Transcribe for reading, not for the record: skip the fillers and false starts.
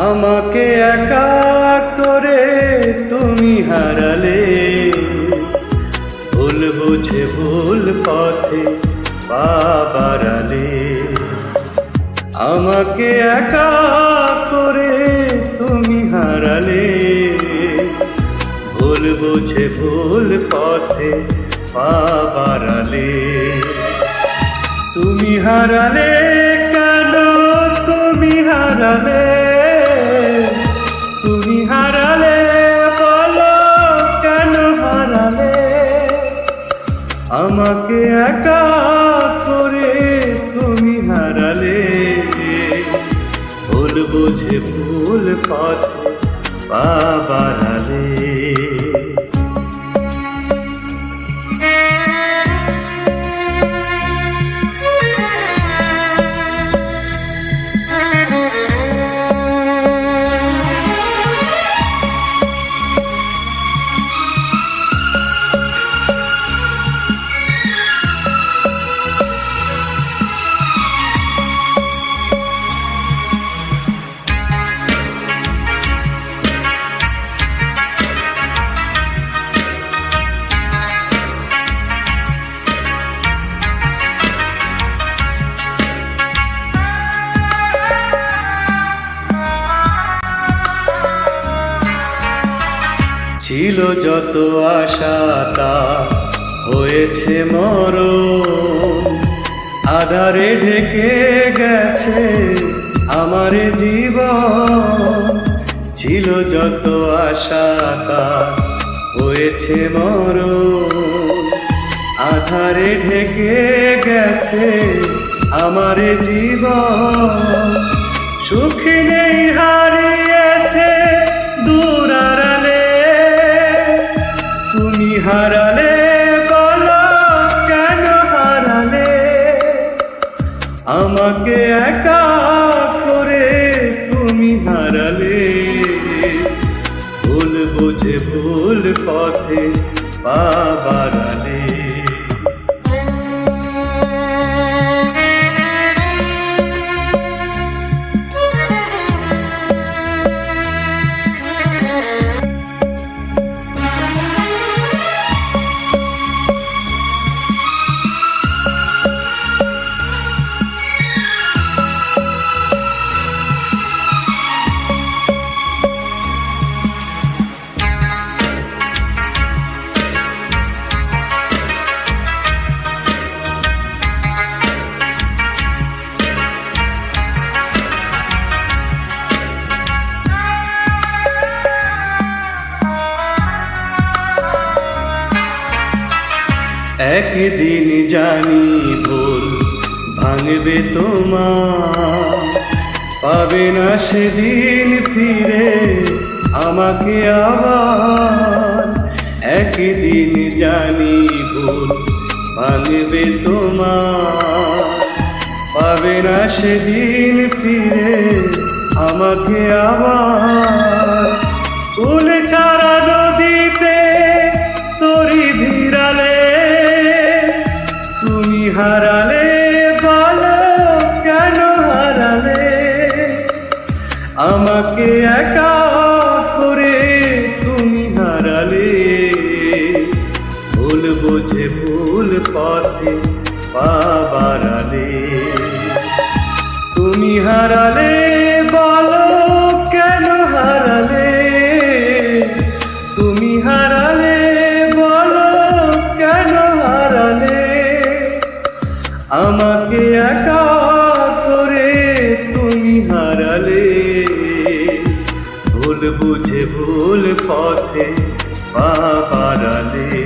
আমাকে একা করে তুমি হারালে, ভুল বুঝে ভুল পথে পা বাড়ালে। আমাকে একা করে তুমি হারালে, ভুল বুঝে ভুল পথে পা বাড়ালে। তুমি হারালে কেন, তুমি হারালে, তুমি হারালে বলো কেন হারালে। আমাকে একা করে তুমি হারালে, ভুল বুঝে ভুল পথে পা বাড়ালে। ছিল যত আশা তা হয়েছে মরণ, আধারে ঢেকে গেছে আমার জীবন। ছিল যত আশা তা হয়েছে মরণ, আধারে ঢেকে গেছে আমার জীবন। সুখী নেই হারিয়েছে দূর আড়ালে, তুমি হারালে বলো কেন হারালে। আমাকে একা করে তুমি হারালে, ভুল বুঝে ভুল পথে পা বাড়ালে। একদিন জানি ভুল ভাঙবে তোমার, পাবে না সেদিন ফিরে আমাকে আবার। একদিন জানি ভুল ভাঙবে তোমার, পাবে না সেদিন ফিরে আমাকে আবার। ফুল ছাড়া নদীতে তরি ভিড়ালে, তুমি হারালে বলো কেন হারালে। আমাকে একা করে তুমি হারালে, ভুল বুঝে ভুল পথে পা বাড়ালে। তুমি হারালে বলো কেন হারালে, তুমি হারালে বলো কেন হারালে। আমাকে একা করে তুমি হারালে, ভুল বুঝে ভুল পথে পা বাড়ালে।